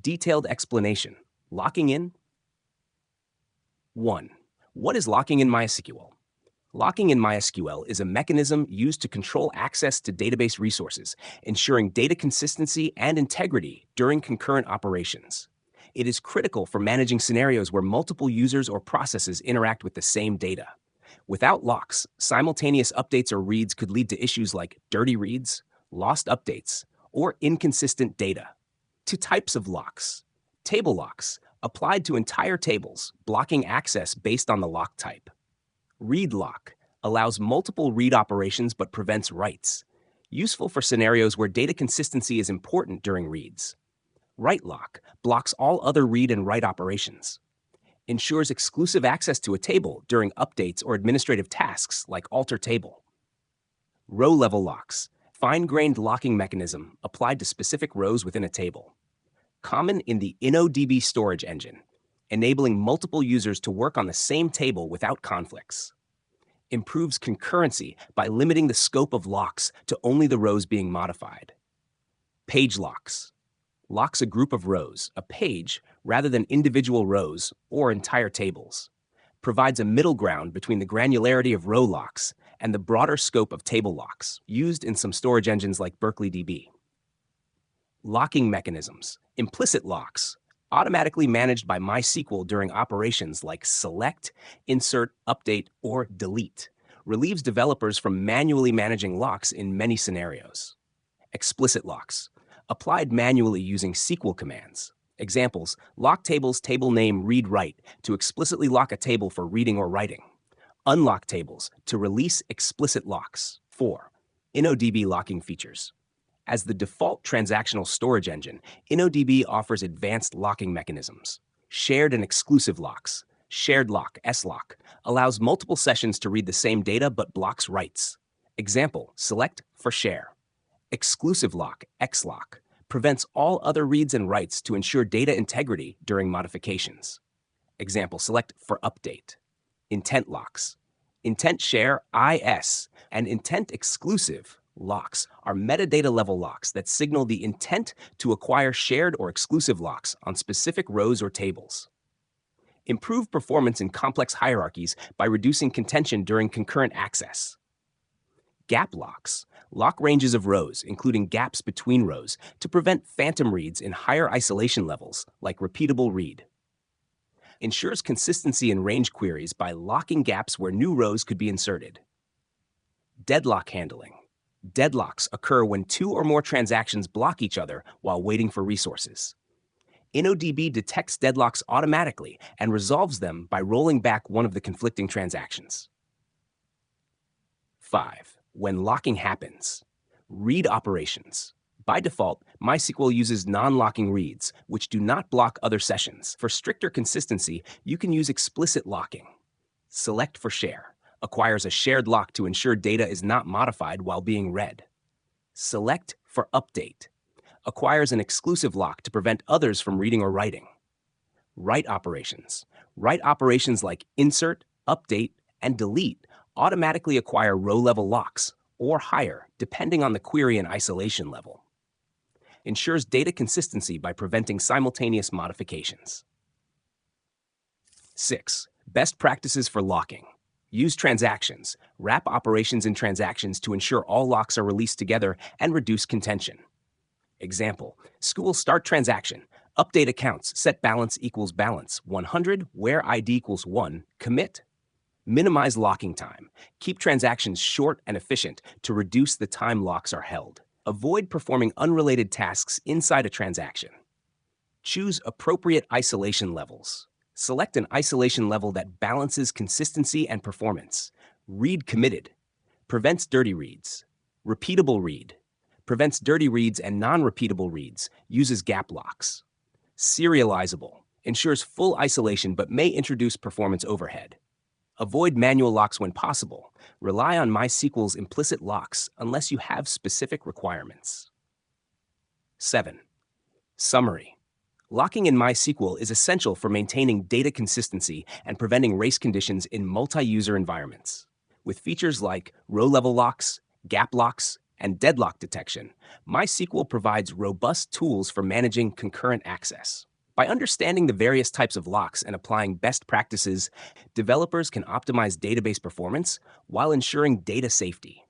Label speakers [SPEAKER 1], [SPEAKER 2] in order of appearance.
[SPEAKER 1] Detailed explanation. Locking in. 1. What is locking in MySQL? Locking in MySQL is a mechanism used to control access to database resources, ensuring data consistency and integrity during concurrent operations. It is critical for managing scenarios where multiple users or processes interact with the same data. Without locks, simultaneous updates or reads could lead to issues like dirty reads, lost updates, or inconsistent data. 2 types of locks. Table locks, applied to entire tables, blocking access based on the lock type. Read lock allows multiple read operations but prevents writes, useful for scenarios where data consistency is important during reads. Write lock blocks all other read and write operations. Ensures exclusive access to a table during updates or administrative tasks like alter table. Row-level locks, fine-grained locking mechanism applied to specific rows within a table. Common in the InnoDB storage engine, enabling multiple users to work on the same table without conflicts. Improves concurrency by limiting the scope of locks to only the rows being modified. Page locks. Locks a group of rows, a page, rather than individual rows or entire tables. Provides a middle ground between the granularity of row locks and the broader scope of table locks, used in some storage engines like DB. Locking mechanisms. Implicit locks, automatically managed by MySQL during operations like select, insert, update, or delete, relieves developers from manually managing locks in many scenarios. Explicit locks, applied manually using SQL commands. Examples, lock tables table name read write to explicitly lock a table for reading or writing. Unlock tables to release explicit locks. 4. InnoDB locking features. As the default transactional storage engine, InnoDB offers advanced locking mechanisms. Shared and exclusive locks. Shared lock, SLock, allows multiple sessions to read the same data but blocks writes. Example, select for share. Exclusive lock, XLock, prevents all other reads and writes to ensure data integrity during modifications. Example, select for update. Intent locks. Intent share, IS, and intent exclusive locks are metadata level locks that signal the intent to acquire shared or exclusive locks on specific rows or tables. Improve performance in complex hierarchies by reducing contention during concurrent access. Gap locks lock ranges of rows, including gaps between rows, to prevent phantom reads in higher isolation levels, like repeatable read. Ensures consistency in range queries by locking gaps where new rows could be inserted. Deadlock handling. Deadlocks occur when 2 or more transactions block each other while waiting for resources. InnoDB detects deadlocks automatically and resolves them by rolling back one of the conflicting transactions. 5. When locking happens. Read operations. By default, MySQL uses non-locking reads, which do not block other sessions. For stricter consistency, you can use explicit locking. Select for share. Acquires a shared lock to ensure data is not modified while being read. Select for update. Acquires an exclusive lock to prevent others from reading or writing. Write operations. Write operations like insert, update, and delete automatically acquire row-level locks, or higher, depending on the query and isolation level. Ensures data consistency by preventing simultaneous modifications. 6. Best practices for locking. Use transactions. Wrap operations in transactions to ensure all locks are released together and reduce contention. Example, school start transaction. Update accounts, set balance equals balance, 100, where ID equals 1, commit. Minimize locking time. Keep transactions short and efficient to reduce the time locks are held. Avoid performing unrelated tasks inside a transaction. Choose appropriate isolation levels. Select an isolation level that balances consistency and performance. Read committed. Prevents dirty reads. Repeatable read. Prevents dirty reads and non-repeatable reads. Uses gap locks. Serializable. Ensures full isolation but may introduce performance overhead. Avoid manual locks when possible. Rely on MySQL's implicit locks unless you have specific requirements. 7. Summary. Locking in MySQL is essential for maintaining data consistency and preventing race conditions in multi-user environments. With features like row-level locks, gap locks, and deadlock detection, MySQL provides robust tools for managing concurrent access. By understanding the various types of locks and applying best practices, developers can optimize database performance while ensuring data safety.